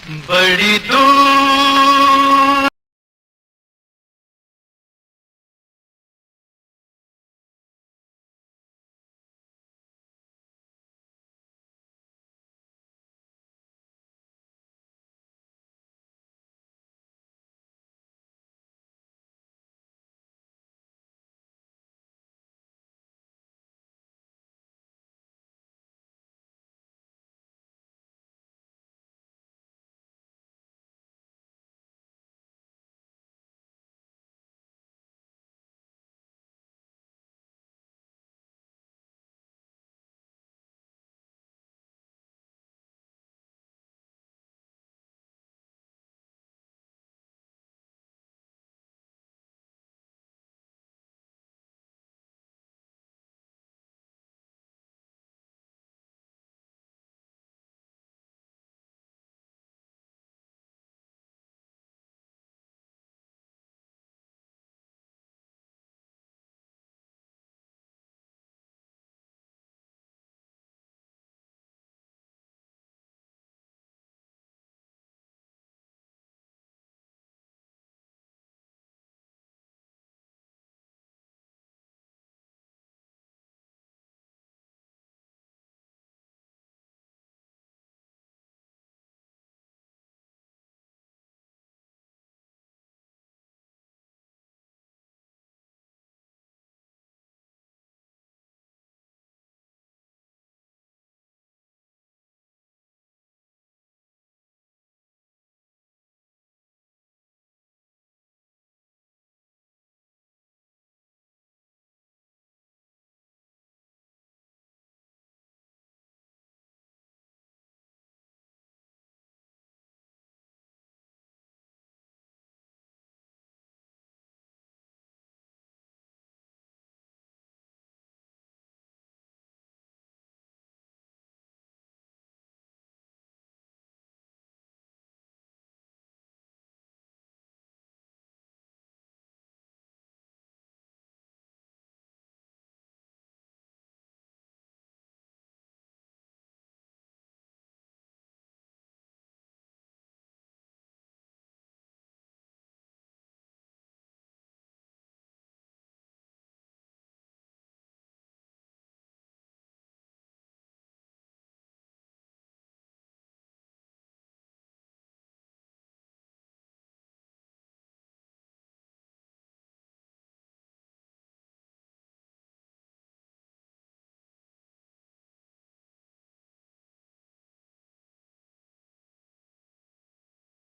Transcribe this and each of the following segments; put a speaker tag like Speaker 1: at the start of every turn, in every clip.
Speaker 1: बड़ी दूर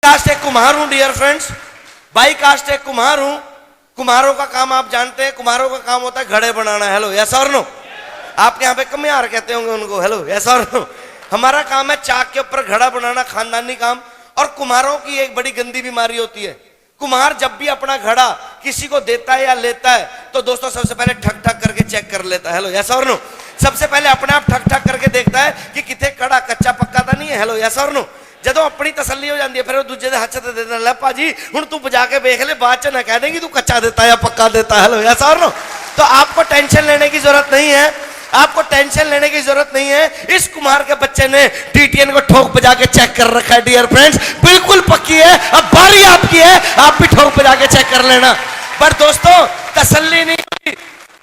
Speaker 2: कास्ट एक कुम्हार हूं डियर फ्रेंड्स, बाई कास्ट एक कुम्हार हूं। कुम्हारों का काम आप जानते हैं, कुम्हारों का काम होता है घड़े बनाना। हेलो यस और नो? आपके यहाँ पे कमियार कहते होंगे उनको। हेलो यस और नो? हमारा काम है चाक के ऊपर घड़ा बनाना, खानदानी काम। और कुम्हारों की एक बड़ी गंदी बीमारी होती है, कुम्हार जब भी अपना घड़ा किसी को देता है या लेता है तो दोस्तों सबसे पहले ठक ठक करके चेक कर लेता है। हेलो यस और नो? सबसे पहले अपने आप ठक ठक करके देखता है कि कितने कड़ा कच्चा पक्का तो नहीं है। हेलो यस और नो? ਜਦੋਂ अपनी तसल्ली हो जाती है फिर वो दूजे ਦੇ हथ ਤੇ ਦੇ ਦਿੰਦਾ, ਲੈ ਭਾਜੀ ਹੁਣ तू बजा के देख ले, बाद च ना कह देंगी तू कच्चा देता है या पक्का देता है। हेलो यस और नो? तो आपको टेंशन लेने की जरूरत नहीं है, आपको टेंशन लेने की जरूरत नहीं है। इस कुम्हार के बच्चे ने टीटीएन को ठोक बजा के चेक कर रखा है डियर फ्रेंड्स, बिल्कुल पक्की है। अब बारी आपकी है, आप भी ठोक बजा के चेक कर लेना। पर दोस्तों तसल्ली नहीं हुई,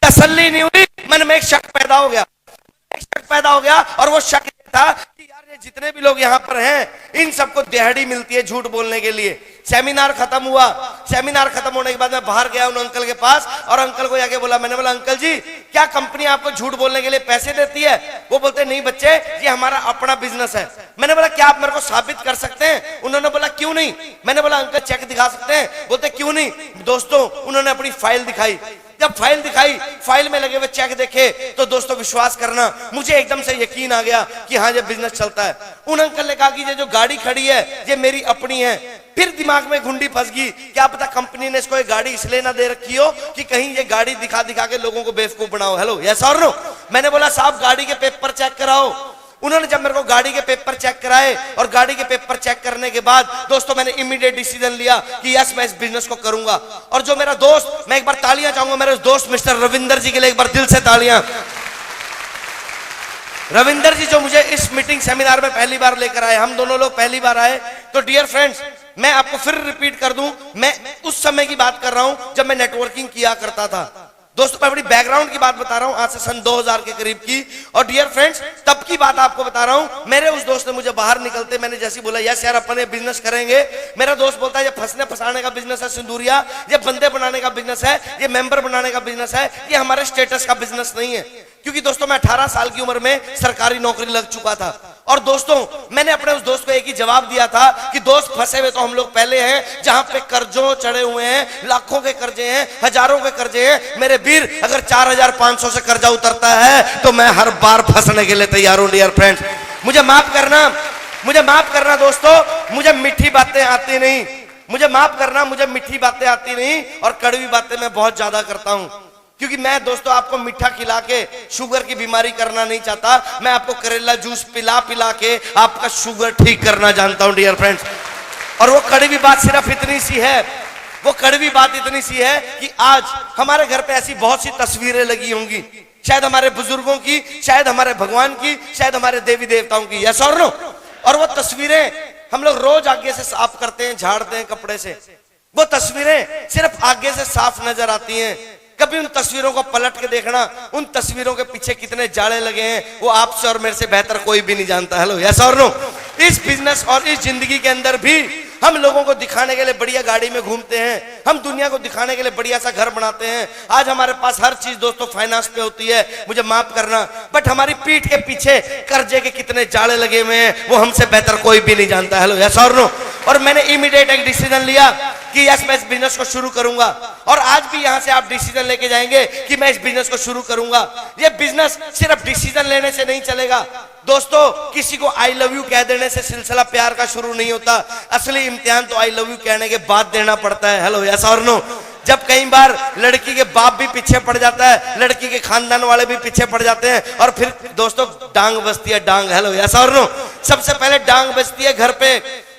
Speaker 2: तसल्ली नहीं हुई, मन में एक शक पैदा हो गया, एक शक पैदा हो गया। और वो शक था कि यार ये जितने भी लोग यहाँ पर हैं इन सबको दिहाड़ी मिलती है झूठ बोलने के लिए। सेमिनार खत्म हुआ, सेमिनार खत्म होने के बाद मैं बाहर गया उन अंकल के पास और अंकल को जाके बोला, मैंने बोला अंकल जी क्या कंपनी आपको झूठ बोलने के लिए पैसे देती है? वो बोलते नहीं बच्चे ये हमारा अपना बिजनेस है। मैंने बोला क्या आप मेरे को साबित कर सकते हैं? उन्होंने बोला क्यों नहीं? मैंने बोला अंकल चेक दिखा सकते हैं? बोलते क्यों नहीं? दोस्तों उन्होंने अपनी फाइल दिखाई, जब फाइल दिखाई, फाइल में लगे हुए चेक देखे तो दोस्तों विश्वास करना मुझे एकदम से यकीन आ गया कि हाँ ये बिजनेस चलता है। उन अंकल ने कहा कि ये जो गाड़ी खड़ी है ये मेरी अपनी है। फिर दिमाग में घुंडी फंस गई, क्या पता कंपनी ने इसको ये गाड़ी इसलिए ना दे रखी हो कि कहीं ये गाड़ी दिखा दिखा के लोगों को बेवकूफ बनाओ। हेलो यस और नो? मैंने बोला साहब गाड़ी के पेपर चेक कराओ। उन्होंने जब मेरे को गाड़ी के पेपर चेक कराए और गाड़ी के पेपर चेक करने के बाद दोस्तों मैंने इमीडिएट डिसीजन लिया कि यस मैं इस बिजनेस को करूंगा। और जो मेरा दोस्त, मैं एक बार तालियां चाहूंगा मेरे दोस्त मिस्टर रविंदर जी के लिए, एक बार दिल से तालियां। रविंदर जी जो मुझे इस मीटिंग सेमिनार में पहली बार लेकर आए, हम दोनों लोग पहली बार आए। तो डियर फ्रेंड्स, मैं आपको फिर रिपीट कर दूं, मैं उस समय की बात कर रहा हूं जब मैं नेटवर्किंग किया करता था। दोस्तों मैं बड़ी बैकग्राउंड की बात बता रहा हूं, आज से सन 2000 के करीब की। और डियर फ्रेंड्स, तब की बात आपको बता रहा हूं। मेरे उस दोस्त ने मुझे बाहर निकलते, मैंने जैसे बोला यस यार अपन ये बिजनेस करेंगे, मेरा दोस्त बोलता है ये फंसने फंसाने का बिजनेस है सिंदूरिया, ये बंदे बनाने का बिजनेस है, ये मेंबर बनाने का बिजनेस है, ये हमारे स्टेटस का बिजनेस नहीं है। क्योंकि दोस्तों मैं 18 साल की उम्र में सरकारी नौकरी लग चुका था। और दोस्तों मैंने अपने उस दोस्त को एक ही जवाब दिया था कि दोस्त फंसे हुए तो हम लोग पहले हैं, जहां पे कर्जों चढ़े हुए हैं, लाखों के कर्जे हैं, हजारों के कर्जे हैं। मेरे वीर, अगर 4500 से कर्जा उतरता है तो मैं हर बार फंसने के लिए तैयार हूं। डियर फ्रेंड्स, मुझे माफ करना दोस्तों, मुझे मीठी बातें आती नहीं, मुझे माफ करना, मुझे मीठी बातें आती नहीं और कड़वी बातें मैं बहुत ज्यादा करता हूं। क्योंकि मैं दोस्तों आपको मीठा खिला के शुगर की बीमारी करना नहीं चाहता, मैं आपको करेला जूस पिला पिला के आपका शुगर ठीक करना जानता हूं डियर फ्रेंड्स। और वो कड़वी बात सिर्फ इतनी सी है, वो कड़वी बात इतनी सी है कि आज हमारे घर पे ऐसी बहुत सी तस्वीरें लगी होंगी, शायद हमारे बुजुर्गों की, शायद हमारे भगवान की, शायद हमारे देवी देवताओं की, यस और नो। और वो तस्वीरें हम लोग रोज आगे से साफ करते हैं, झाड़ते हैं कपड़े से, वो तस्वीरें सिर्फ आगे से साफ नजर आती हैं। कभी उन तस्वीरों को पलट के देखना, उन तस्वीरों के पीछे कितने जाले लगे हैं, वो आपसे और मेरे से बेहतर कोई भी नहीं जानता। हेलो यस और नो। इस बिजनेस और इस जिंदगी के अंदर भी हम लोगों को दिखाने के लिए बढ़िया गाड़ी में घूमते हैं, हम दुनिया को दिखाने के लिए बढ़िया सा घर बनाते हैं। आज हमारे पास हर चीज दोस्तों फाइनेंस पे होती है, मुझे माफ करना, बट हमारी पीठ के पीछे कर्जे के कितने जाले लगे हुए हैं वो हमसे बेहतर कोई भी नहीं जानता। हेलो यस और नो। और मैंने इमीडिएट एक डिसीजन लिया कि यस मैं इस बिजनेस को शुरू करूंगा। और आज भी यहां से आप डिसीजन लेके जाएंगे कि मैं इस बिजनेस को शुरू करूंगा। ये बिजनेस सिर्फ डिसीजन लेने से नहीं चलेगा दोस्तों, किसी को आई लव यू कह देने से सिलसिला प्यार का शुरू नहीं होता। असली इम्तिहान तो आई लव यू कहने के बाद देना पड़ता है। हेलो यस और नो। जब कई बार लड़की के बाप भी पीछे पड़ जाता है, लड़की के खानदान वाले भी पीछे पड़ जाते हैं और फिर दोस्तों डांग बजती है, डांग। हेलो यस और नो। सबसे पहले डांग बजती है घर पे,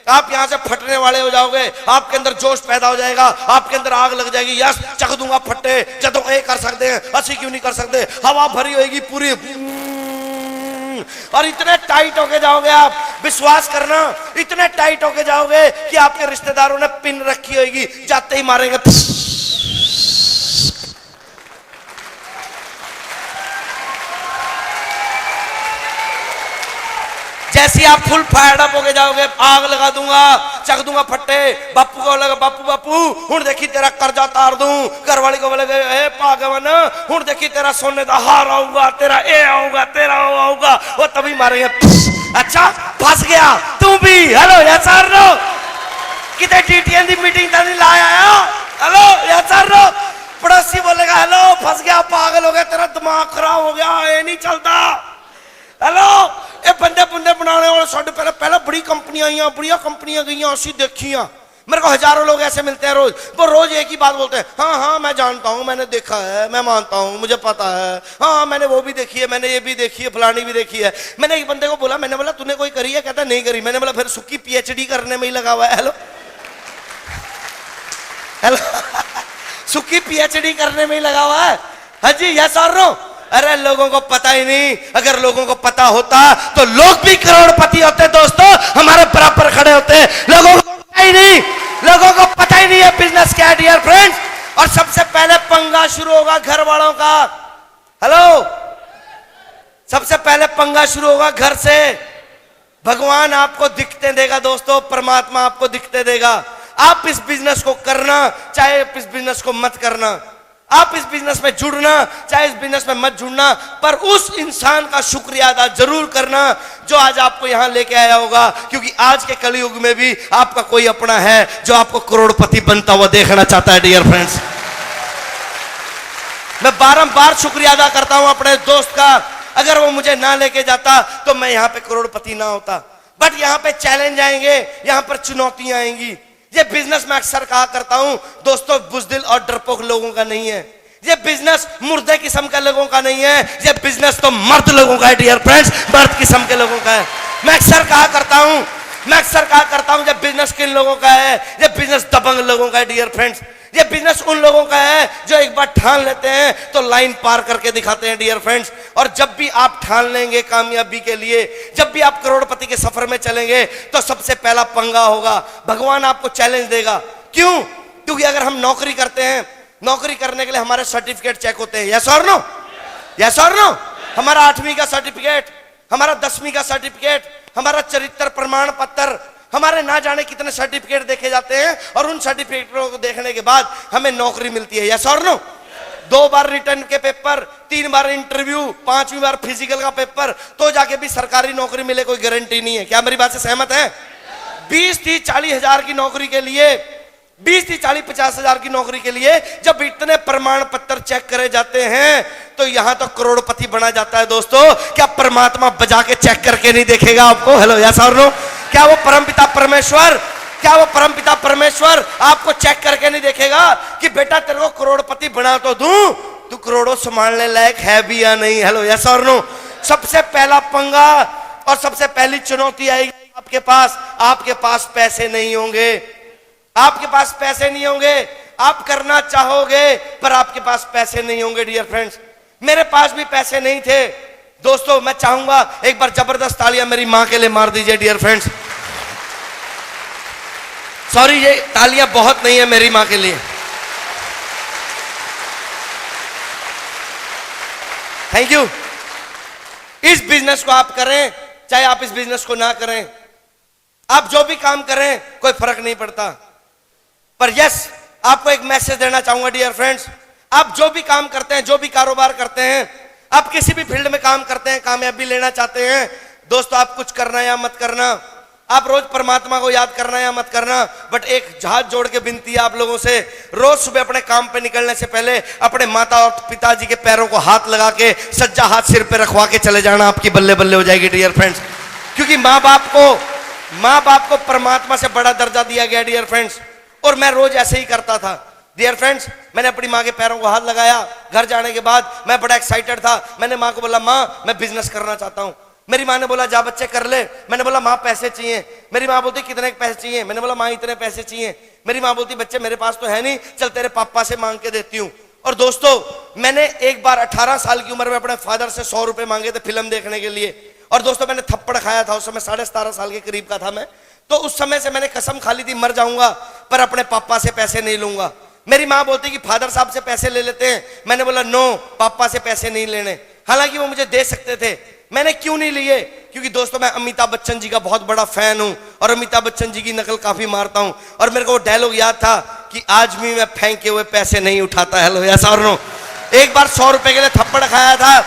Speaker 2: आप यहां से फटने वाले हो जाओगे, आपके अंदर जोश पैदा हो जाएगा, आपके अंदर आग लग जाएगी, यस चक दूंगा फट्टे, जदों ए कर सकते हैं, असि क्यों नहीं कर सकते, हवा भरी होगी पूरी, और इतने टाइट होके जाओगे आप, विश्वास करना, इतने टाइट होके जाओगे कि आपके रिश्तेदारों ने पिन रखी होगी, जाते ही मारेंगे। जैसे आप फुल फायर अप होके जाओगे, आग लगा दूंगा, चक दूंगा फट्टे, बापू को लगा बापू बापू हुण देखी तेरा कर्जा तार दूं, घरवाली को बोले ए पागवन हुण देखी तेरा सोने का हार आऊंगा, तेरा ए आऊंगा, तेरा ओ आऊंगा, वो तभी मारेंगे। अच्छा फंस गया तू भी। हेलो यस और नो। कितने डीटीएन की मीटिंग तो नहीं लाया आया। हेलो यस और नो। पड़ोसी बोलेगा हेलो फंस गया, पागल हो गया, तेरा दिमाग खराब हो गया, ये नहीं चलता। हेलो ये बंदे बुंदे बनाने वाले साढ़े पहले बड़ी कंपनियां आई, बढ़िया कंपनियां गई, असि देखियां, मेरे को हजारों लोग ऐसे मिलते हैं रोज, वो रोज एक ही बात बोलते हैं, हाँ हाँ मैं जानता हूँ, मैंने देखा है, मैं मानता हूँ, मुझे पता है, हाँ मैंने वो भी देखी है, मैंने ये भी देखी है, फलानी भी देखी है। मैंने एक बंदे को बोला, मैंने बोला तूने कोई करी है, कहता नहीं करी। मैंने बोला फिर सुक्की पीएचडी करने में ही लगा हुआ है। हेलो हेलो सुक्की पीएचडी करने में ही लगा हुआ है। हाँ जी यस और नो। अरे लोगों को पता ही नहीं, अगर लोगों को पता होता तो लोग भी करोड़पति होते दोस्तों, हमारे बराबर खड़े होते। लोगों को पता ही नहीं, लोगों को पता ही नहीं है बिजनेस क्या है डियर फ्रेंड्स। और सबसे पहले पंगा शुरू होगा घर वालों का। हेलो सबसे पहले पंगा शुरू होगा घर से। भगवान आपको दिखते देगा दोस्तों, परमात्मा आपको दिखते देगा। आप इस बिजनेस को करना चाहे इस बिजनेस को मत करना, आप इस बिजनेस में जुड़ना चाहे इस बिजनेस में मत जुड़ना, पर उस इंसान का शुक्रिया अदा जरूर करना जो आज आपको यहां लेके आया होगा। क्योंकि आज के कलयुग में भी आपका कोई अपना है जो आपको करोड़पति बनता हुआ देखना चाहता है डियर फ्रेंड्स। मैं बारंबार शुक्रिया अदा करता हूं अपने दोस्त का, अगर वो मुझे ना लेके जाता तो मैं यहां पे करोड़पति ना होता। बट यहां पे चैलेंज आएंगे, यहां पर चुनौतियां आएंगी। ये बिजनेस मैं अक्सर कहा करता हूं दोस्तों, बुजदिल और डरपोक लोगों का नहीं है। ये बिजनेस मुर्दे किस्म के लोगों का नहीं है, ये बिजनेस तो मर्द लोगों का है डियर फ्रेंड्स, मर्द किस्म के लोगों का है। मैं अक्सर कहा करता हूं मैं अक्सर कहा करता हूं, जब बिजनेस किन लोगों का है, ये बिजनेस दबंग लोगों का है डियर फ्रेंड्स। ये बिजनेस उन लोगों का है जो एक बार ठान लेते हैं तो लाइन पार करके दिखाते हैं डियर फ्रेंड्स। और जब भी आप ठान लेंगे कामयाबी के लिए, जब भी आप करोड़पति के सफर में चलेंगे, तो सबसे पहला पंगा होगा, भगवान आपको चैलेंज देगा। क्यों? क्योंकि अगर हम नौकरी करते हैं, नौकरी करने के लिए हमारे सर्टिफिकेट चेक होते हैं, यस और नो, यस और नो। हमारा 8वीं का सर्टिफिकेट, हमारा 10वीं का सर्टिफिकेट, हमारा चरित्र प्रमाण पत्र, हमारे ना जाने कितने सर्टिफिकेट देखे जाते हैं, और उन सर्टिफिकेटों को देखने के बाद हमें नौकरी मिलती है, यस और नो। 2 बार रिटर्न के पेपर, 3 बार इंटरव्यू, 5वीं बार फिजिकल का पेपर, तो जाके भी सरकारी नौकरी मिले कोई गारंटी नहीं है। क्या मेरी बात से सहमत है? 20, 30, 40 हजार की नौकरी के लिए, 20, 30, 40, 50 हजार की नौकरी के लिए जब इतने प्रमाण पत्र चेक करे जाते हैं, तो यहां तो करोड़पति बना जाता है दोस्तों। क्या परमात्मा बजा के चेक करके नहीं देखेगा आपको? हेलो, यस और नो। क्या वो परमपिता परमेश्वर, क्या वो परमपिता परमेश्वर आपको चेक करके नहीं देखेगा कि बेटा तेरे को करोड़पति बना तो दूं, तू करोड़ों संभालने लायक है भी या नहीं? हेलो, यस और नो। सबसे पहला पंगा और सबसे पहली चुनौती आएगी आपके पास पैसे नहीं होंगे, आपके पास पैसे नहीं होंगे। आप करना चाहोगे पर आपके पास पैसे नहीं होंगे डियर फ्रेंड्स। मेरे पास भी पैसे नहीं थे दोस्तों। मैं चाहूंगा एक बार जबरदस्त तालियां मेरी मां के लिए मार दीजिए डियर फ्रेंड्स। सॉरी, ये तालियां बहुत नहीं है मेरी मां के लिए। Thank you. इस बिजनेस को आप करें चाहे आप इस बिजनेस को ना करें, आप जो भी काम करें कोई फर्क नहीं पड़ता। पर यस, आपको एक मैसेज देना चाहूंगा डियर फ्रेंड्स। आप जो भी काम करते हैं, जो भी कारोबार करते हैं, आप किसी भी फील्ड में काम करते हैं, कामयाबी लेना चाहते हैं दोस्तों, आप कुछ करना या मत करना, आप रोज परमात्मा को याद करना या मत करना, बट एक हाथ जोड़ के विनती है आप लोगों से, रोज सुबह अपने काम पे निकलने से पहले अपने माता और पिताजी के पैरों को हाथ लगा के सज्जा हाथ सिर पे रखवा के चले जाना, आपकी बल्ले बल्ले हो जाएगी डियर फ्रेंड्स। क्योंकि माँ बाप को परमात्मा से बड़ा दर्जा दिया गया डियर फ्रेंड्स। और मैं रोज ऐसे ही करता था डियर फ्रेंड्स। मैंने अपनी माँ के पैरों को हाथ लगाया, घर जाने के बाद मैं बड़ा एक्साइटेड था। मैंने माँ को बोला, माँ मैं बिजनेस करना चाहता हूँ। मेरी माँ ने बोला, जा बच्चे कर ले। मैंने बोला, माँ पैसे चाहिए। मेरी माँ बोलती, कितने पैसे चाहिए? मैंने बोला, माँ इतने पैसे चाहिए। मेरी माँ बोलती, बच्चे मेरे पास तो है नहीं, चल तेरे पापा से मांग के देती हूँ। और दोस्तों, मैंने एक बार 18 साल की उम्र में अपने फादर से 100 रुपए मांगे थे फिल्म देखने के लिए। और दोस्तों, मैंने थप्पड़ खाया था, उस समय 17.5 साल के करीब का था मैं। तो उस समय से मैंने कसम खा ली थी, मर जाऊंगा पर अपने पापा से पैसे नहीं लूंगा। मेरी माँ बोलती कि फादर साहब से पैसे ले लेते हैं। मैंने बोला, नो, पापा से पैसे नहीं लेने। हालांकि वो मुझे दे सकते थे। मैंने क्यों नहीं लिए? क्योंकि दोस्तों, मैं अमिताभ बच्चन जी का बहुत बड़ा फैन हूं और अमिताभ बच्चन जी की नकल काफी मारता हूं। और मेरे को वो डायलॉग याद था कि आज भी मैं फेंके हुए पैसे नहीं उठाता। हेलो, यस और नो। एक बार 100 रुपए के लिए थप्पड़ खाया था,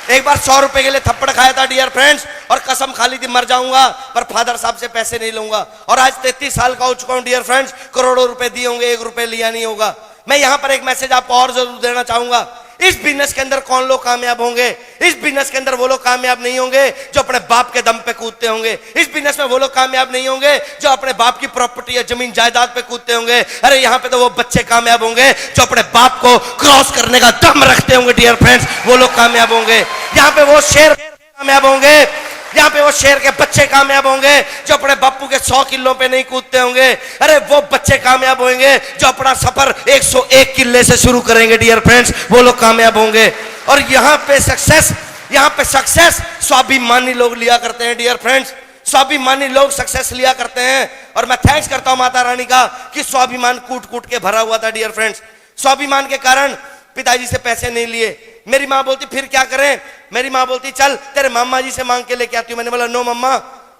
Speaker 2: एक बार 100 रुपए के लिए थप्पड़ खाया था डियर फ्रेंड्स, और कसम खा ली थी मर जाऊंगा पर फादर साहब से पैसे नहीं लूंगा। और आज 33 साल का हो चुका हूं डियर फ्रेंड्स, करोड़ों रुपए दिए होंगे, 1 रुपए लिया नहीं होगा। मैं यहां पर एक मैसेज आपको और जरूर देना चाहूंगा। इस बिजनेस के अंदर कौन लोग कामयाब होंगे? इस बिजनेस के अंदर वो लोग कामयाब नहीं होंगे जो अपने बाप के दम पे कूदते होंगे। इस बिजनेस में वो लोग कामयाब नहीं होंगे जो अपने बाप की प्रॉपर्टी या जमीन जायदाद पे कूदते होंगे। अरे यहाँ पे तो वो बच्चे कामयाब होंगे जो अपने बाप को क्रॉस करने का दम रखते होंगे डियर फ्रेंड्स, वो लोग कामयाब होंगे। यहाँ पे वो शेर कामयाब होंगे, यहाँ पे वो शेर के बच्चे कामयाब होंगे जो अपने बापू के 100 किलों पे नहीं कूदते होंगे। अरे वो बच्चे कामयाब होंगे जो अपना सफर 101 किले से शुरू करेंगे डियर फ्रेंड्स, वो लोग कामयाब होंगे। और यहाँ पे सक्सेस स्वाभिमानी लोग लिया करते हैं डियर फ्रेंड्स, स्वाभिमानी लोग सक्सेस लिया करते हैं। और मैं थैंक्स करता हूं माता रानी का कि स्वाभिमान कूट कूट के भरा हुआ था डियर फ्रेंड्स। स्वाभिमान के कारण पिताजी से पैसे नहीं लिए। मेरी माँ बोलती, फिर क्या करें? मेरी माँ बोलती, चल तेरे मामा जी से मांग के लेके आती हूँ। मैंने बोला, नो मम्मा,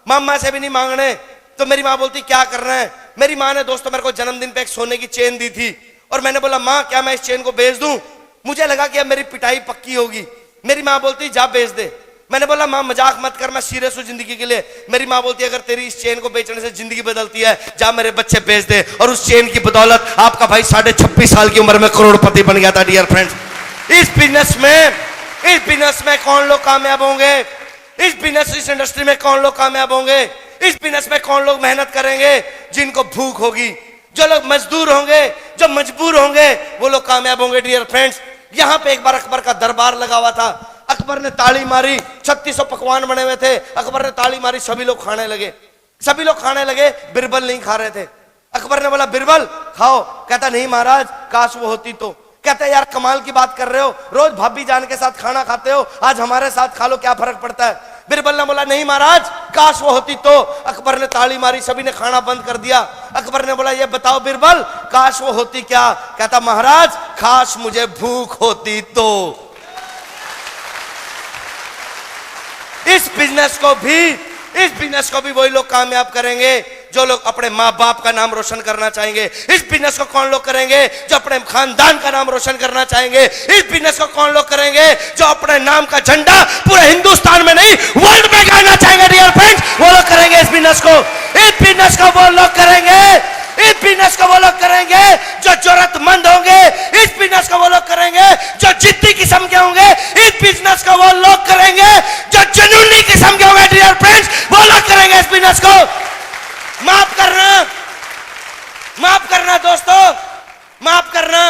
Speaker 2: मामा से भी नहीं मांगने। तो मेरी माँ बोलती, क्या करना है? मेरी माँ ने दोस्तों मेरे को जन्मदिन पे एक सोने की चेन दी थी और मैंने बोला, माँ क्या मैं इस चेन को बेच दूं? मुझे लगा कि अब मेरी पिटाई पक्की होगी। मेरी माँ बोलती, जा बेच दे। मैंने बोला, माँ मजाक मत कर, मैं सीरियस हूँ जिंदगी के लिए। मेरी माँ बोलती, अगर तेरी इस चेन को बेचने से जिंदगी बदलती है, जा मेरे बच्चे बेच दे। और उस चेन की बदौलत आपका भाई 26.5 साल की उम्र में करोड़पति बन गया था डियर फ्रेंड्स। इस बिजनेस में कौन लोग कामयाब होंगे? इस इंडस्ट्री में कौन लोग कामयाब होंगे? इस बिजनेस में कौन लोग मेहनत करेंगे? जिनको भूख होगी। जो लोग मजदूर होंगे, जो मजबूर होंगे, वो लोग कामयाब होंगे डियर फ्रेंड्स। यहां पे एक बार अकबर का दरबार लगा हुआ था। अकबर ने ताली मारी, 3600 पकवान बने हुए थे। अकबर ने ताली मारी, सभी लोग खाने लगे। सभी लोग खाने लगे, बिरबल नहीं खा रहे थे। अकबर ने बोला बिरबल खाओ। कहता नहीं महाराज, काश वो होती तो। कहते यार कमाल की बात कर रहे हो, रोज भाभी जान के साथ खाना खाते हो, आज हमारे साथ खा लो, क्या फर्क पड़ता है। बिरबल ने बोला नहीं महाराज, काश वो होती तो। अकबर ने ताली मारी, सभी ने खाना बंद कर दिया। अकबर ने बोला ये बताओ बिरबल, काश वो होती क्या। कहता महाराज, काश मुझे भूख होती तो। इस बिजनेस को भी वही लोग कामयाब करेंगे जो लोग अपने माँ बाप का नाम रोशन करना चाहेंगे। इस बिजनेस को कौन लोग करेंगे जो अपने खानदान का नाम रोशन करना चाहेंगे। इस बिजनेस को कौन लोग करेंगे जो अपने नाम का झंडा पूरे हिंदुस्तान में नहीं वर्ल्ड में गाड़ना चाहेंगे। डियर फ्रेंड्स, वो लोग करेंगे इस बिजनेस को। इस बिजनेस को वो लोग करेंगे, इस बिजनेस को वो लोग करेंगे जो जरूरतमंद होंगे। इस बिजनेस को वो लोग करेंगे जो जिद्दी किस्म के होंगे। इस बिजनेस को वो लोग करेंगे जो जुनूनी किस्म के होंगे। डियर फ्रेंड्स, वो लोग करेंगे इस बिजनेस को। माफ करना दोस्तों, माफ करना।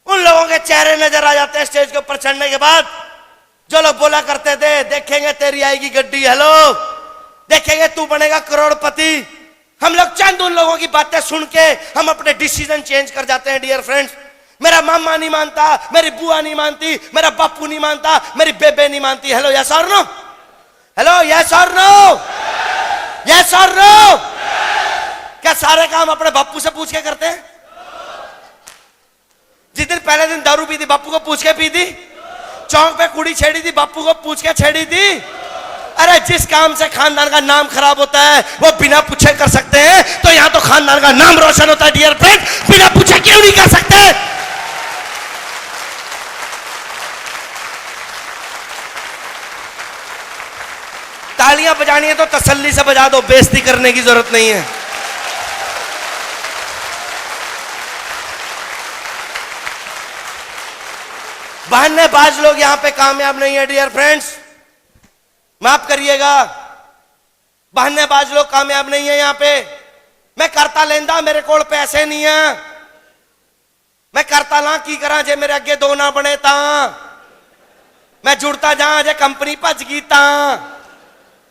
Speaker 2: उन लोगों के चेहरे नजर आ जाते हैं स्टेज के ऊपर चढ़ने के बाद, जो लोग बोला करते थे देखेंगे तेरी आएगी गड्डी, हेलो देखेंगे तू बनेगा करोड़पति। हम लोग चंद उन लोगों की बातें सुन के हम अपने डिसीजन चेंज कर जाते हैं। डियर फ्रेंड्स, मेरा मामा नहीं मानता, मेरी बुआ नहीं मानती, मेरा बापू नहीं मानता, मेरी बेबे नहीं मानती। हेलो यस और नो, हेलो यस और नो, यस और नो। क्या सारे काम अपने बापू से पूछ के करते हैं? जिस दिन पहले दिन दारू पी थी बापू को पूछ के पी थी, चौक पे कुड़ी छेड़ी थी बापू को पूछ के छेड़ी थी। अरे जिस काम से खानदान का नाम खराब होता है वो बिना पूछे कर सकते हैं, तो यहां तो खानदान का नाम रोशन होता है। डियर फ्रेंड, बिना पूछे क्यों नहीं कर सकते? तालियां बजानी है तो तसल्ली से बजा दो, बेइज्जती करने की जरूरत नहीं है। बहानेबाज लोग यहां पे कामयाब नहीं है। डियर फ्रेंड्स, माफ करिएगा, बहानेबाज लोग कामयाब नहीं है यहां पे। मैं करता लेंदा, मेरे कोल पैसे नहीं है। मैं करता ला की करा जे मेरे अगे दो ना बने ता। मैं जुड़ता जा जे कंपनी भज गई ता।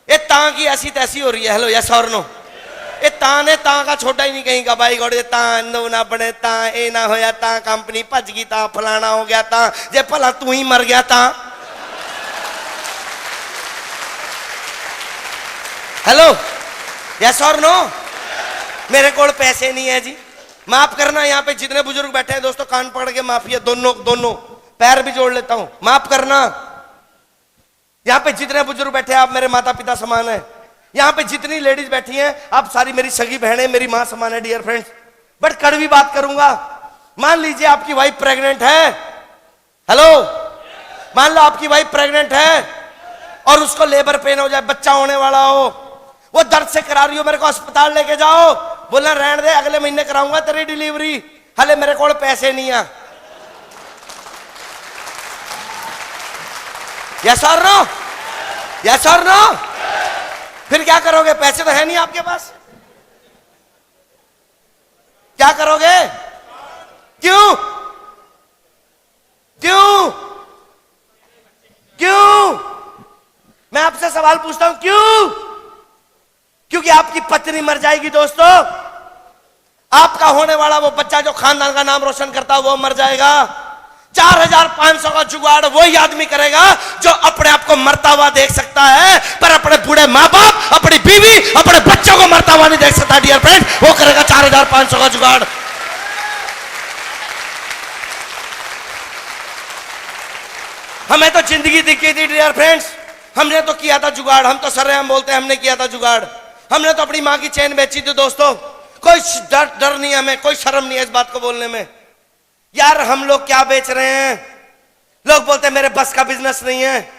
Speaker 2: ये ता की ऐसी तैसी हो रही है। हेलो यस और नो। ये ता ने ता का छोटा ही नहीं कहीं का भाई गोड़े, ता दो ना बने ता, ए ना होया ता, कंपनी भज गई ता, फलाना हो गया ता, जे भला तू ही मर गया ता। हेलो यस और नो। मेरे कोल पैसे नहीं है जी, माफ करना। यहाँ पे जितने बुजुर्ग बैठे हैं दोस्तों, कान पकड़ के माफी है, दोनों पैर भी जोड़ लेता हूं, माफ करना। यहाँ पे जितने बुजुर्ग बैठे हैं आप मेरे माता पिता समान है। यहाँ पे जितनी लेडीज बैठी हैं आप सारी मेरी सगी बहनें, मेरी मां समान है। डियर फ्रेंड्स, बट कड़वी बात करूंगा। मान लीजिए आपकी वाइफ प्रेग्नेंट है, हेलो, मान लो आपकी वाइफ प्रेग्नेंट है और उसको लेबर पेन हो जाए, बच्चा होने वाला हो, वो दर्द से करा रही हो, मेरे को अस्पताल लेके जाओ, बोलना रहने दे अगले महीने कराऊंगा तेरी डिलीवरी, हले मेरे को पैसे नहीं है। यस और नो, यस और नो। फिर क्या करोगे? पैसे तो है नहीं आपके पास, क्या करोगे? क्यों क्यों क्यों? मैं आपसे सवाल पूछता हूं, क्यों? क्योंकि आपकी पत्नी मर जाएगी दोस्तों, आपका होने वाला वो बच्चा जो खानदान का नाम रोशन करता है वो मर जाएगा। 4500 का जुगाड़ वही आदमी करेगा जो अपने आप को मरता हुआ देख सकता है, पर अपने बूढ़े माँ बाप, अपनी बीवी, अपने बच्चों को मरता हुआ नहीं देख सकता। डियर फ्रेंड, वो करेगा 4500 का जुगाड़। हमें तो जिंदगी दिखी थी डियर फ्रेंड्स, हमने तो किया था जुगाड़। हम तो सरेआम बोलते हैं हमने किया था जुगाड़। हमने तो अपनी माँ की चेन बेची थी दोस्तों। कोई डर नहीं है हमें, कोई शर्म नहीं है इस बात को बोलने में। यार हम लोग क्या बेच रहे हैं? लोग बोलते हैं मेरे बस का बिजनेस नहीं है,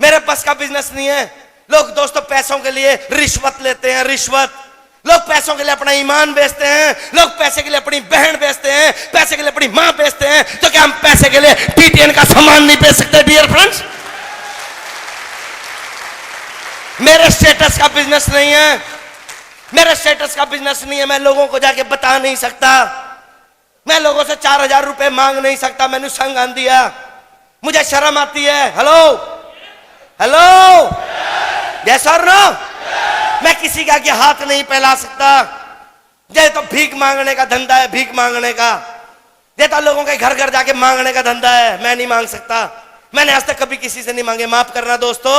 Speaker 2: मेरे बस का बिजनेस नहीं है। लोग दोस्तों पैसों के लिए रिश्वत लेते हैं, रिश्वत। लोग पैसों के लिए अपना ईमान बेचते हैं, लोग पैसे के लिए अपनी बहन बेचते हैं, पैसे के लिए अपनी मां बेचते हैं। तो क्या हम पैसे के लिए टीटीएन का सामान नहीं बेच सकते? डियर फ्रेंड्स, मेरे स्टेटस का बिजनेस नहीं है, मेरे स्टेटस का बिजनेस नहीं है। मैं लोगों को जाके बता नहीं सकता, मैं लोगों से 4000 रुपए मांग नहीं सकता। मैंने संग आन दिया, मुझे शर्म आती है। हेलो हेलो, यस और नो। मैं किसी के आगे हाथ नहीं फैला सकता। ये तो भीख मांगने का धंधा है, भीख मांगने का। ये तो लोगों के घर घर जाके मांगने का धंधा है। मैं नहीं मांग सकता, मैंने आज तक कभी किसी से नहीं मांगे। माफ करना दोस्तों,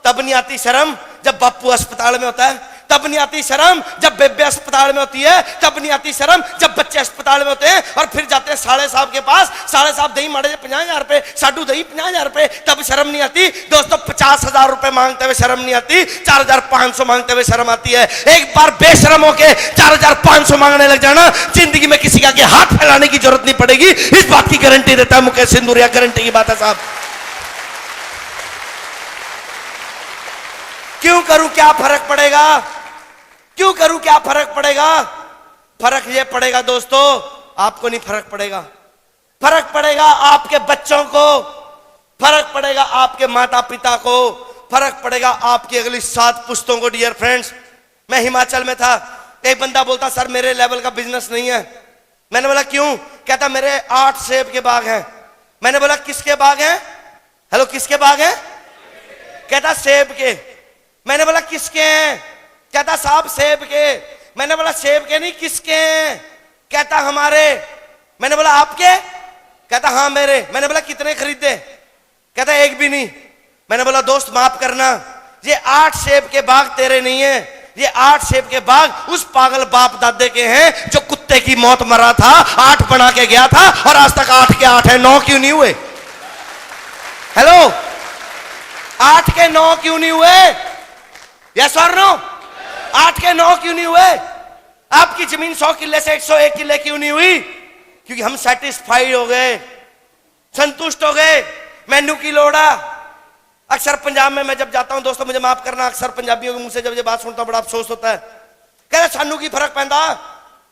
Speaker 2: तब नहीं आती शर्म जब बापू अस्पताल में होता है, तब नहीं आती शर्म जब बेबे अस्पताल में होती है, तब नहीं आती शर्म जब बच्चे अस्पताल में होते हैं और फिर जाते हैं साले साहब के पास। साले साहब दही माड़े 50,000 रुपए, साडू दही 50,000 रुपए, तब शर्म नहीं आती दोस्तों। 50,000 रुपए मांगते हुए शर्म नहीं आती, 4,500 मांगते हुए शर्म आती है। एक बार बेशर्म होके 4,500 मांगने लग जाना, जिंदगी में किसी के आगे हाथ फैलाने की जरूरत नहीं पड़ेगी। इस बात की गारंटी देता है मुकेश सिंदूरिया, गारंटी की बात है साहब। क्यों करूं, क्या फर्क पड़ेगा? क्यों करूं, क्या फर्क पड़ेगा? फर्क यह पड़ेगा दोस्तों, आपको नहीं फर्क पड़ेगा, फर्क पड़ेगा आपके बच्चों को, फर्क पड़ेगा आपके माता पिता को, फर्क पड़ेगा आपकी अगली 7 पुश्तों को। डियर फ्रेंड्स, मैं हिमाचल में था, एक बंदा बोलता सर मेरे लेवल का बिजनेस नहीं है। मैंने बोला क्यों? कहता मेरे 8 सेब के बाग हैं। मैंने बोला किसके बाग हैं? हेलो, किसके बाग हैं? कहता सेब के। मैंने बोला किसके हैं? कहता साहब सेब के। मैंने बोला सेब के नहीं, किसके हैं? कहता हमारे। मैंने बोला आपके? कहता हाँ मेरे। मैंने बोला कितने खरीदे? कहता एक भी नहीं। मैंने बोला दोस्त माफ करना, ये 8 सेब के बाग तेरे नहीं है, ये 8 सेब के बाग उस पागल बाप दादे के हैं जो कुत्ते की मौत मरा था, 8 बना के गया था और आज तक 8 के 8 है। 9 क्यों नहीं हुए? हेलो, 8 के 9 क्यों नहीं हुए? यस और नो? 8 के 9 क्यों नहीं हुए? आपकी जमीन 100 किले से 101 किले क्यों नहीं हुई? क्योंकि हम सेटिस्फाइड हो गए, संतुष्ट हो गए। मेनू की लोड़ा। अक्सर पंजाब में मैं जब जाता हूं दोस्तों, मुझे माफ करना, अक्सर पंजाबियों के मुंह से जब ये बात सुनता हूं बड़ा अफसोस होता है। कह रहे सानू की फर्क पैंदा,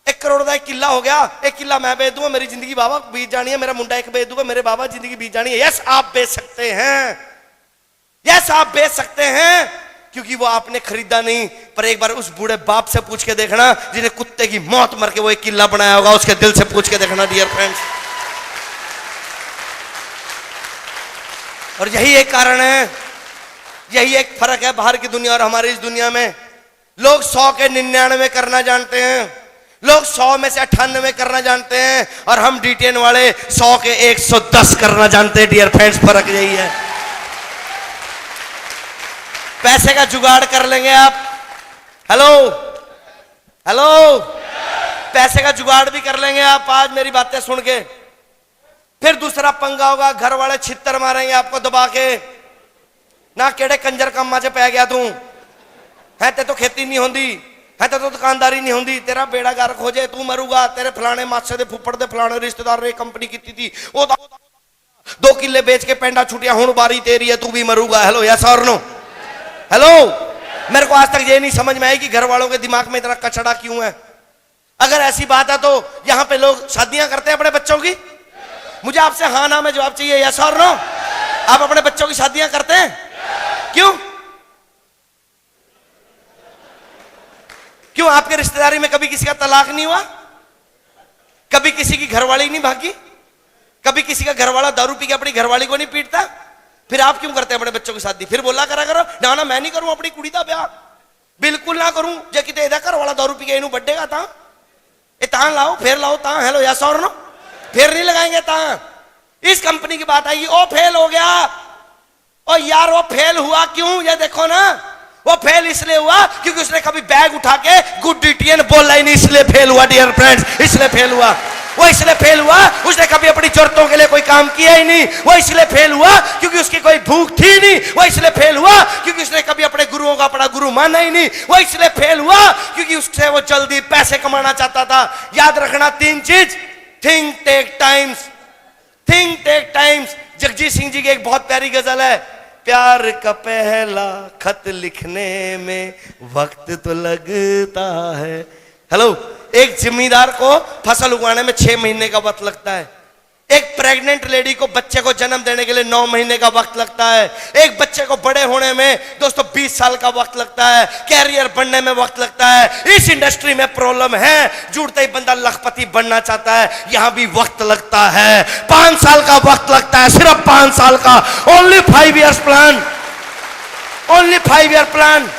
Speaker 2: 1 करोड़ का 1 किला हो गया, 1 किला मैं बेच दूंगा, मेरी जिंदगी बाबा बीत जानी है, मेरा मुंडा 1 बेच दूंगा, मेरे बाबा जिंदगी बीत जानी है। यस आप बेच सकते हैं, यस आप बेच सकते हैं, क्योंकि वो आपने खरीदा नहीं। पर एक बार उस बूढ़े बाप से पूछ के देखना जिन्हें कुत्ते की मौत मर के वो 1 किला बनाया होगा, उसके दिल से पूछ के देखना डियर फ्रेंड्स। और यही एक कारण है, यही एक फर्क है बाहर की दुनिया और हमारी इस दुनिया में। लोग 100 के 99 करना जानते हैं, लोग 100 में से 98 करना जानते हैं, और हम D10 वाले 100 के 110 करना जानते हैं। डियर फ्रेंड्स, फर्क यही है। पैसे का जुगाड़ कर लेंगे आप। हेलो हेलो, पैसे का जुगाड़ भी कर लेंगे आप आज मेरी बातें सुन के। फिर दूसरा पंगा होगा, घर वाले छित्तर मारेंगे आपको दबा के, ना केड़े कंजर कामा च पै गया तू है, ते तो खेती नहीं होंदी है, ते तो दुकानदारी नहीं होंदी, तेरा बेड़ा गर्क हो जाए, तू मरूगा, तेरे फलाने मासे दे फुफड़ दे फलाने रिश्तेदार ने कंपनी की थी, वो 2 किले बेच के पेंडा छुटिया, हुण बारी तेरी है, तू भी मरूगा। हेलो यस और नो? हेलो, मेरे को आज तक ये नहीं समझ में आई कि घर वालों के दिमाग में इतना कचड़ा क्यों है। अगर ऐसी बात है तो यहां पे लोग शादियां करते हैं अपने बच्चों की? मुझे आपसे हाँ ना में जवाब चाहिए, यस और नो? आप अपने बच्चों की शादियां करते हैं? क्यों? क्यों? आपके रिश्तेदारी में कभी किसी का तलाक नहीं हुआ? कभी किसी की घरवाली नहीं भागी? कभी किसी का घरवाला दारू पी के अपनी घरवाली को नहीं पीटता? फिर आप क्यों करते हैं अपने बच्चों की शादी? फिर बोला करा करो ना ना मैं नहीं करूं अपनी कुड़ी का ब्याह, बिल्कुल ना करूं। जे किते एदा घर वाला दारू पी के इनू बढ़ेगा ता ए तां लाओ, फिर लाओ ता। हेलो यस और नो? फिर नहीं लगाएंगे ता। इस कंपनी की बात आई, ओ फेल हो गया। ओ यार वो फेल हुआ क्यों? ये देखो ना, वो फेल इसलिए हुआ क्योंकि उसने कभी बैग उठा के गुड D10 बोला ही नहीं, इसलिए फेल हुआ। डियर फ्रेंड्स, इसलिए फेल हुआ। वो इसलिए फेल हुआ, उसने कभी अपनी जरूरतों के लिए कोई काम किया ही नहीं। वो इसलिए फेल हुआ क्योंकि उसकी कोई भूख थी नहीं। वो इसलिए फेल हुआ क्योंकि उसने कभी अपने गुरुओं का अपना गुरु माना ही नहीं। वो इसलिए फेल हुआ क्योंकि उससे वो जल्दी पैसे कमाना चाहता था। याद रखना 3 चीज, think take times, think take times. Jagjit Singh ji की एक बहुत प्यारी गजल है, प्यार का पहला खत लिखने में वक्त तो लगता है। हेलो, एक जिम्मेदार को फसल उगाने में 6 महीने का वक्त लगता है। एक प्रेग्नेंट लेडी को बच्चे को जन्म देने के लिए 9 महीने का वक्त लगता है। एक बच्चे को बड़े होने में दोस्तों 20 साल का वक्त लगता है। कैरियर बनने में वक्त लगता है। इस इंडस्ट्री में प्रॉब्लम है, जुड़ते ही बंदा लखपति बनना चाहता है, यहां भी वक्त लगता है। 5 साल का वक्त लगता है, सिर्फ 5 साल का। Only 5 years plan, only 5 year plan.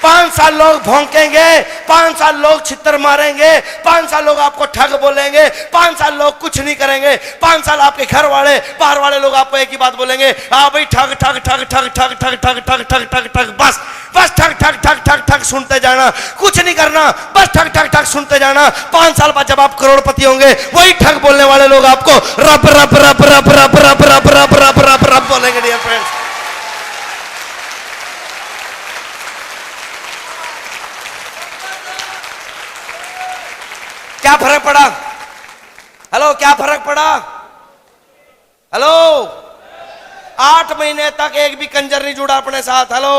Speaker 2: 5 साल लोग भौंकेंगे, 5 साल लोग छितर मारेंगे, 5 साल लोग आपको ठग बोलेंगे, 5 साल लोग कुछ नहीं करेंगे, 5 साल आपके घर वाले बाहर वाले लोग आपको एक ही बात बोलेंगे, हाँ भाई ठग ठग ठग ठग ठग ठग ठग ठग ठग ठग ठग, बस बस ठग ठग ठग ठग ठग सुनते जाना, कुछ नहीं करना, बस ठग ठग ठग सुनते जाना। 5 साल बाद जब आप करोड़पति होंगे, वही ठग बोलने वाले लोग आपको रब रब रब रब रब रब रब रब रब रब रब बोलेंगे। डियर फ्रेंड्स, क्या फर्क पड़ा? हेलो, क्या फर्क पड़ा? हेलो, 8 महीने तक एक भी कंजर नहीं जुड़ा अपने साथ। हेलो,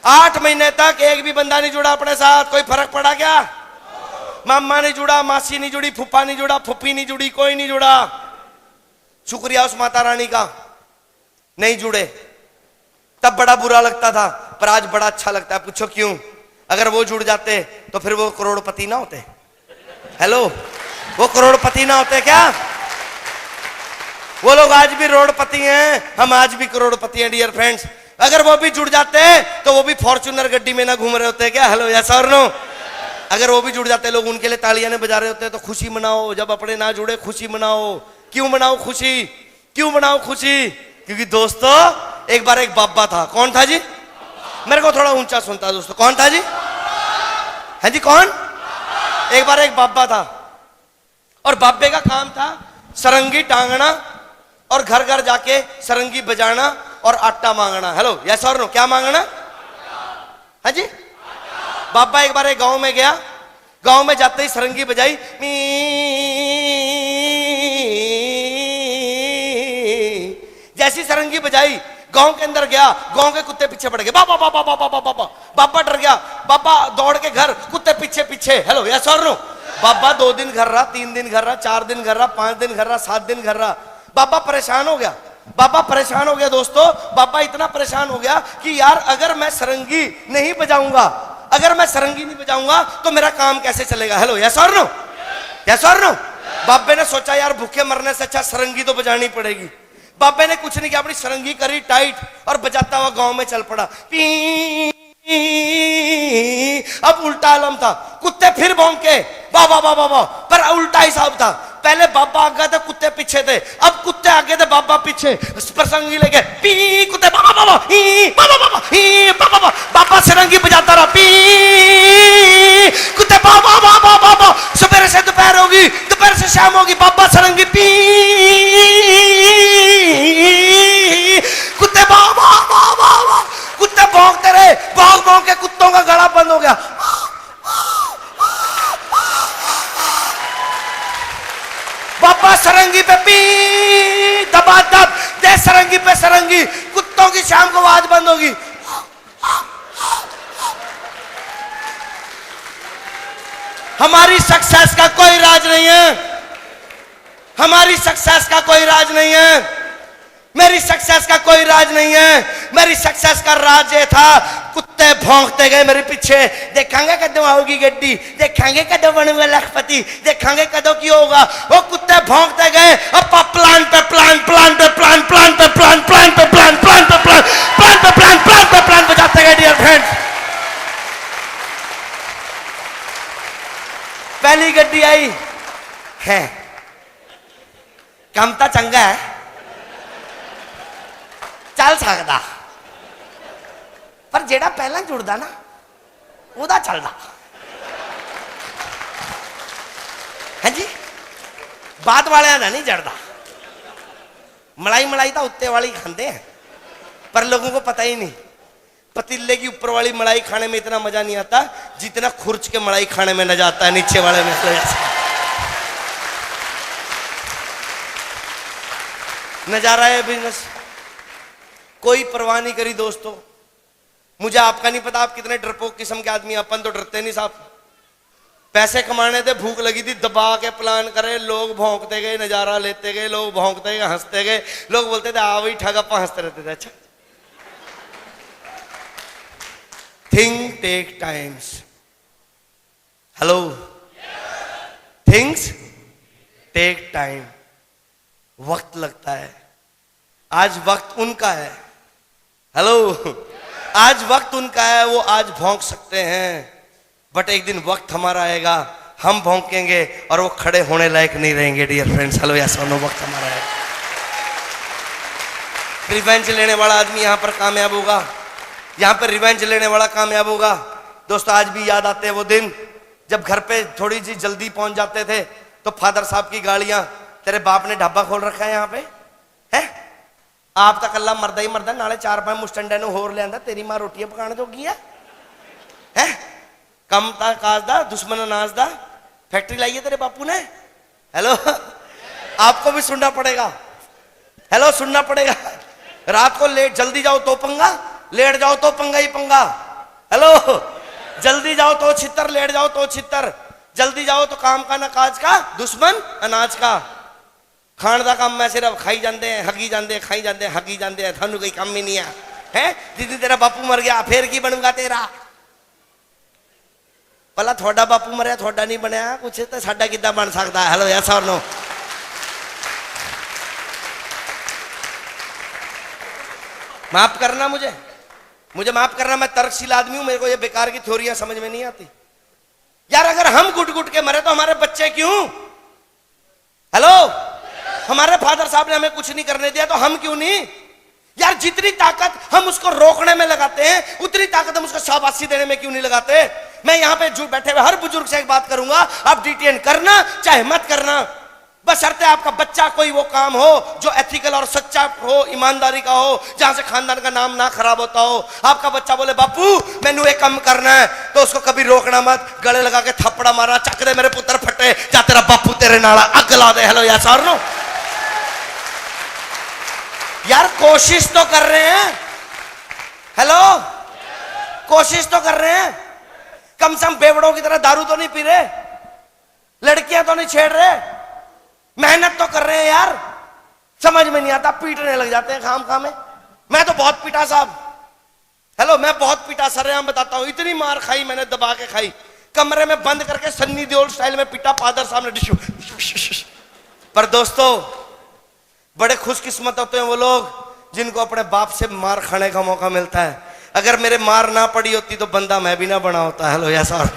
Speaker 2: 8 महीने तक एक भी बंदा नहीं जुड़ा अपने साथ। कोई फर्क पड़ा क्या? मामा नहीं जुड़ा, मासी नहीं जुड़ी, फूफा नहीं जुड़ा, फूफी नहीं जुड़ी, कोई नहीं जुड़ा। शुक्रिया उस माता रानी का, नहीं जुड़े। तब बड़ा बुरा लगता था, पर आज बड़ा अच्छा लगता है। पूछो क्यों? अगर वो जुड़ जाते तो फिर वो करोड़पति ना होते। हेलो, वो करोड़पति ना होते क्या? वो लोग आज भी रोडपति हैं, हम आज भी करोड़पति हैं। डियर फ्रेंड्स, अगर वो भी जुड़ जाते तो वो भी फॉर्च्यूनर गड्डी में ना घूम रहे होते क्या? हेलो, यस और नो? अगर वो भी जुड़ जाते, लोग उनके लिए तालियां नहीं बजा रहे होते। तो खुशी मनाओ, जब अपने ना जुड़े खुशी मनाओ। क्यों मनाओ खुशी? क्यों मनाओ खुशी? क्योंकि दोस्तों, एक बार एक बाबा था। कौन था जी? मेरे को थोड़ा ऊंचा सुनता है दोस्तों। कौन था जी? है जी, कौन? एक बार एक बाबा था, और बाबे का काम था सरंगी टांगना और घर घर जाके सरंगी बजाना और आटा मांगना। हेलो, यस और नो? क्या मांगना? है जी? बाबा एक बार एक गांव में गया, गांव में जाते ही सरंगी बजाई, जैसी सरंगी बजाई, गांव के अंदर गया, गांव के कुत्ते पीछे पड़ गए। बाबा बाबा बाबा बाबा बाबा, बाबा डर गया। बाबा दौड़ के घर, कुत्ते पीछे पीछे। हेलो, यस और नो? बाबा 2 दिन घर रहा, 3 दिन घर रहा, 4 दिन घर रहा, 5 दिन घर रहा, 7 दिन घर रहा। बाबा परेशान हो गया। बाबा परेशान हो गया दोस्तों। बाबा इतना परेशान हो गया कि यार, अगर मैं सरंगी नहीं बजाऊंगा, अगर मैं सरंगी नहीं बजाऊंगा तो मेरा काम कैसे चलेगा? हेलो, यस और नो? यस और नो? बाबे ने सोचा, यार भूखे मरने से अच्छा सरंगी तो बजानी पड़ेगी। बाबे ने कुछ नहीं किया, अपनी सरंगी करी टाइट और बजाता हुआ गांव में चल पड़ा। अब उल्टा आलम था, कुत्ते फिर भौंके, बाबा बाबा बाबा, पर उल्टा हिसाब था। पहले बाबा आगे थे, कुत्ते पीछे थे। अब कुत्ते आगे थे, बाबा पीछे। सरंगी लेके पी, कुत्ते बाबा बाबा ही, बाबा बाबा ही, बाबा बाबा। बाबा सरंगी बजाता रहा, पी, कुत्ते बाबा बाबा बाबा। सुबह से दोपहर होगी, दोपहर से शाम होगी, बाबा सरंगी पी, कुत्ते बाबा बाबा। कुत्ते भौंकते रहे, भौंक भौंक के कुत्तों का गला बंद हो गया। बाबा सरंगी पे पी, दबा दब दे, सरंगी पे सरंगी। कुत्तों की शाम को आवाज बंद होगी। हमारी सक्सेस का कोई राज नहीं है, हमारी सक्सेस का कोई राज नहीं है, मेरी सक्सेस का कोई राज नहीं है। मेरी सक्सेस का राज ये था, कुत्ते भौंकते गए मेरे पीछे। देखेंगे कदों आओगी गड्डी, देखेंगे कदों बनूंगा लखपति, देखेंगे कदों की होगा। वो कुत्ते भौंकते गए, अब प्लान पे प्लान, प्लान पे प्लान, प्लान पे प्लान, प्लान पे प्लान, प्लान पे प्लान, प्लान पे प्लान, प्लान पे प्लान बजाते गए। डियर फ्रेंड्स, पहली गड्डी आई है, काम तो चंगा है, चल सकता, पर जेड़ा पहला जुड़दा ना उदा चलदा। हाँ जी, बाद वाले ना नहीं चढ़ता। मलाई मलाई तो उत्ते वाली खाते हैं, पर लोगों को पता ही नहीं। पतीले की ऊपर वाली मलाई खाने में इतना मजा नहीं आता जितना खुर्च के मलाई खाने में मजा आता है नीचे वाले में। नजारा है बिजनेस, कोई परवाह नहीं करी दोस्तों। मुझे आपका नहीं पता आप कितने डरपोक किस्म के आदमी, अपन तो डरते नहीं साहब। पैसे कमाने थे, भूख लगी थी, दबा के प्लान करे, लोग भौंकते गए, नजारा लेते गए, लोग भौंकते गए, हंसते गए। लोग बोलते थे आ वही ठग, अपन हंसते रहते थे। अच्छा, thing take times. Hello, things take time, वक्त लगता है। आज वक्त उनका है। हेलो, आज वक्त उनका है, वो आज भौंक सकते हैं, बट एक दिन वक्त हमारा आएगा, हम भौंकेंगे और वो खड़े होने लायक नहीं रहेंगे। डियर फ्रेंड्स, हेलो या सुनो, वक्त हमारा है। रिवेंज लेने वाला आदमी यहां पर कामयाब होगा, यहां पर रिवेंज लेने वाला कामयाब होगा। दोस्तों, आज भी याद आते हैं वो दिन जब घर पे थोड़ी सी जल्दी पहुंच जाते थे तो फादर साहब की गाड़ियां, तेरे बाप ने ढाबा खोल रखा है यहाँ पे है, आप तो कल्ला मरदा ही मरदा, नाले 4-5 मुस्टंडे नु होर लिया, तेरी मां रोटियां पकाने जोगी है, कम ता काज दा दुश्मन अनाज दा, फैक्ट्री लाई है तेरे बापू ने। हेलो, आपको भी सुनना पड़ेगा, हेलो सुनना पड़ेगा। रात को लेट जल्दी जाओ तो पंगा, लेट जाओ तो पंगा ही पंगा। हेलो, जल्दी जाओ तो छितर, लेट जाओ तो छितर, जल्दी जाओ तो काम का ना काज का, दुश्मन अनाज का। खाण का काम मैं सिर्फ खाई जाते हैं, हगी जाते हैं, खाई जाते हैं, हगी जाते हैं, थानू कोई काम ही नहीं है। जिस तेरा बापू मर गया फिर की बनूंगा तेरा, भला थोड़ा बापू मरिया थोड़ा नहीं बनया कुछ तो साडा किद्दां बन सकता है। हेलो यस और नो। माफ करना, मुझे माफ करना, मैं तर्कशील आदमी हूं, मेरे को ये बेकार की थ्योरियां समझ में नहीं आती यार। अगर हम गुट गुट के मरे तो हमारे बच्चे क्यों? हेलो, हमारे फादर साहब ने हमें कुछ नहीं करने दिया तो हम क्यों नहीं यार? जितनी ताकत हम उसको रोकने में लगाते हैं उतनी ताकत हम उसको शाबाशी देने में क्यों नहीं लगाते? मैं यहां पे जो बैठे हुए हर बुजुर्ग से एक बात करूंगा, आप डीटीएन करना चाहे मत करना, बशर्ते आपका बच्चा कोई वो काम हो जो एथिकल और सच्चा हो, ईमानदारी का हो, जहां से खानदान का नाम ना खराब होता हो। आपका बच्चा बोले बापू मैनू एक काम करना है, तो उसको कभी रोकना मत, गले लगा के थप्पड़ा मारना, चक दे मेरे पुत्र फटे, जा तेरा बापू तेरे नाला अग ला दे। हेलो यस और नो। यार कोशिश तो कर रहे हैं, हेलो कोशिश तो कर रहे हैं, कम से कम बेवड़ों की तरह दारू तो नहीं पी रहे, लड़कियां तो नहीं छेड़ रहे, मेहनत तो कर रहे हैं यार। समझ में नहीं आता, पीटने लग जाते हैं खाम खाम में। मैं तो बहुत पीटा साहब, हेलो मैं बहुत पीटा, सरेआम बताता हूं, इतनी मार खाई मैंने, दबा के खाई, कमरे में बंद करके सन्नी देओल स्टाइल में पीटा, फादर साहब ने डिशू। पर दोस्तों, बड़े खुशकिस्मत होते हैं वो लोग जिनको अपने बाप से मार खाने का मौका मिलता है। अगर मेरे मार ना पड़ी होती तो बंदा मैं भी ना बना होता। हेलो यस और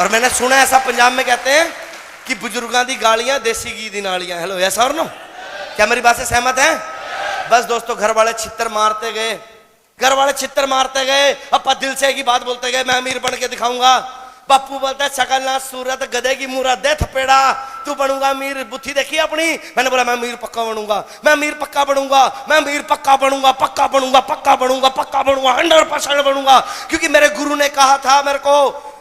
Speaker 2: मैंने सुना ऐसा पंजाब में कहते हैं कि बुजुर्गां दी गालियां देसी घी दी नालियां। हेलो यस और नो। क्या मेरी बात से सहमत है? बस दोस्तों, घर वाले छित्तर मारते गए, घर वाले छित्तर मारते गए, अपा दिल से एक ही बात बोलते गए, मैं अमीर बन के दिखाऊंगा। बापू बोलता है शकल ना सूरत गधे की मुरत दे थपेड़ा, तू बनूंगा अमीर, बुद्धि देखी अपनी। मैंने बोला मैं अमीर पक्का बनूंगा, मैं अमीर पक्का बनूंगा, मैं अमीर पक्का बनूंगा, पक्का बनूंगा, पक्का बनूंगा, पक्का बनूंगा, 100% बनूंगा। क्योंकि मेरे गुरु ने कहा था मेरे को,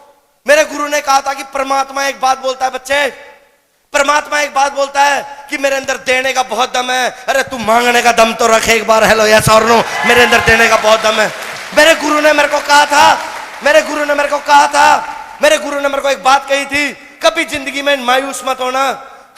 Speaker 2: मेरे गुरु ने कहा था कि परमात्मा एक बात बोलता है बच्चे, परमात्मा एक बात बोलता है कि मेरे अंदर देने का बहुत दम है। अरे तू मांगने का दम तो रखे एक बार। हेलो यस और नो। मेरे अंदर देने का बहुत दम है। मेरे गुरु ने मेरे को कहा था, मेरे गुरु ने मेरे को कहा था, मेरे गुरु ने मेरे को एक बात कही थी, कभी जिंदगी में मायूस मत होना,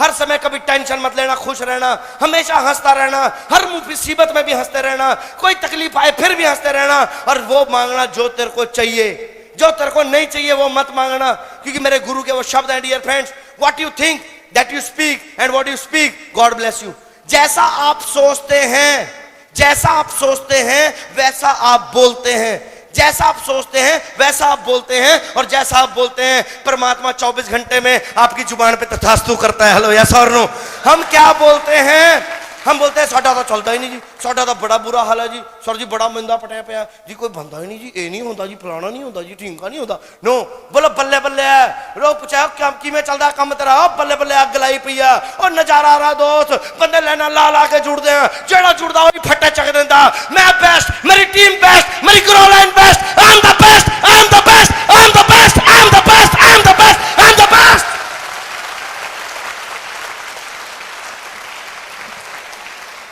Speaker 2: हर समय कभी टेंशन मत लेना, खुश रहना, हमेशा हंसता रहना, हर मुसीबत में भी हंसते रहना, कोई तकलीफ आए फिर भी हंसते रहना, और वो मांगना जो तेरे को चाहिए, जो तेरे को नहीं चाहिए वो मत मांगना। क्योंकि मेरे गुरु के वो शब्द हैं, dear friends, what you think that you speak and what you speak God bless you. जैसा आप सोचते हैं, जैसा आप सोचते हैं वैसा आप बोलते हैं, जैसा आप सोचते हैं वैसा आप बोलते हैं, और जैसा आप बोलते हैं परमात्मा 24 घंटे में आपकी जुबान पे तथास्तु करता है। हेलो यस और नो। हम क्या बोलते हैं? हम बोलते हैं साडा तो चलता ही नहीं जी, साडा तो बड़ा बुरा हाल है जी, सर जी बड़ा मंदा पटिया पिया जी, कोई बंदा ही नहीं जी, ये नहीं होता जी, फलाना नहीं होता जी, ठीका नहीं होता। नो, बोलो बल्ले बल्ले है। लोग पूछा क्या किमें चलता कम तेरा? बल्ले बल्ले अग लाई पई है, और नजारा आ रहा दोस्त, बंदे लेना ला ला के जुड़ते हैं, जेड़ा जुड़ता वही फट्टे चक देता। मैं बेस्ट, मेरी टीम बेस्ट, मेरी grow line best, I am the best, I am the best, I am the best, I am the best, I am the best, I am the best.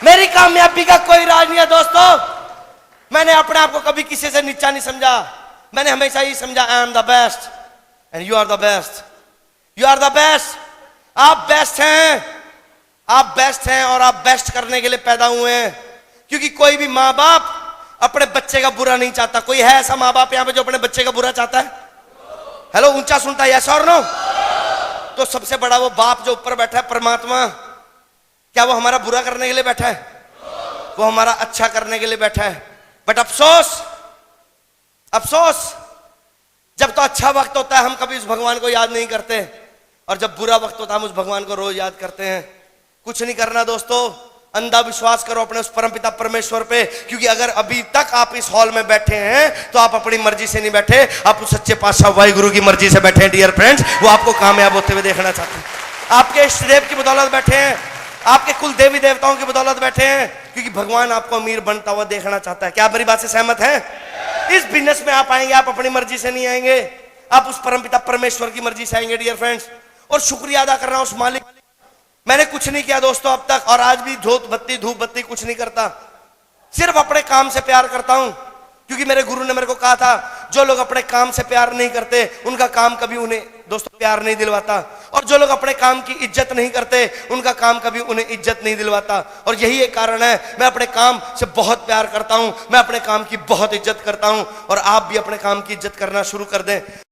Speaker 2: मेरी कामयाबी का कोई राज नहीं है दोस्तों। मैंने अपने आप को कभी किसी से नीचा नहीं समझा, मैंने हमेशा ही समझा I am the best and you are the best, you are the best. आप बेस्ट हैं, आप बेस्ट हैं, और आप बेस्ट करने के लिए पैदा हुए हैं। क्योंकि कोई भी माँ बाप अपने बच्चे का बुरा नहीं चाहता। कोई है ऐसा माँ बाप यहाँ पे जो अपने बच्चे का बुरा चाहता है? हेलो, ऊंचा सुनता है यस और नो। तो सबसे बड़ा वो बाप जो ऊपर बैठा है परमात्मा, क्या वो हमारा बुरा करने के लिए बैठा है? वो हमारा अच्छा करने के लिए बैठा है। बट अफसोस अफसोस, जब तो अच्छा वक्त होता है हम कभी उस भगवान को याद नहीं करते, और जब बुरा वक्त होता है हम उस भगवान को रोज याद करते हैं। कुछ नहीं करना दोस्तों, अंधा विश्वास करो अपने उस परमपिता परमेश्वर पे, क्योंकि अगर अभी तक आप इस हॉल में बैठे हैं तो आप अपनी मर्जी से नहीं बैठे, आप उस सच्चे पातशाह वाहिगुरु की मर्जी से बैठे हैं डियर फ्रेंड्स। वो आपको कामयाब होते हुए देखना चाहते हैं। आपके इष्ट देव की बदौलत बैठे हैं, आपके कुल देवी देवताओं की बदौलत बैठे हैं, क्योंकि भगवान आपको अमीर बनता हुआ देखना चाहता है। क्या आप मेरी बात से सहमत हैं? इस बिजनेस में आप आएंगे, आप अपनी मर्जी से नहीं आएंगे, आप उस परमपिता परमेश्वर की मर्जी से आएंगे डियर फ्रेंड्स। और शुक्रिया अदा करना उस मालिक। मैंने कुछ नहीं किया दोस्तों अब तक, और आज भी धूप बत्ती कुछ नहीं करता, सिर्फ अपने काम से प्यार करता हूं, क्योंकि मेरे गुरु ने मेरे को कहा था जो लोग अपने काम से प्यार नहीं करते उनका काम कभी उन्हें दोस्तों प्यार नहीं दिलवाता, और जो लोग अपने काम की इज्जत नहीं करते उनका काम कभी उन्हें इज्जत नहीं दिलवाता। और यही एक कारण है, मैं अपने काम से बहुत प्यार करता हूं, मैं अपने काम की बहुत इज्जत करता हूं, और आप भी अपने काम की इज्जत करना शुरू कर दें।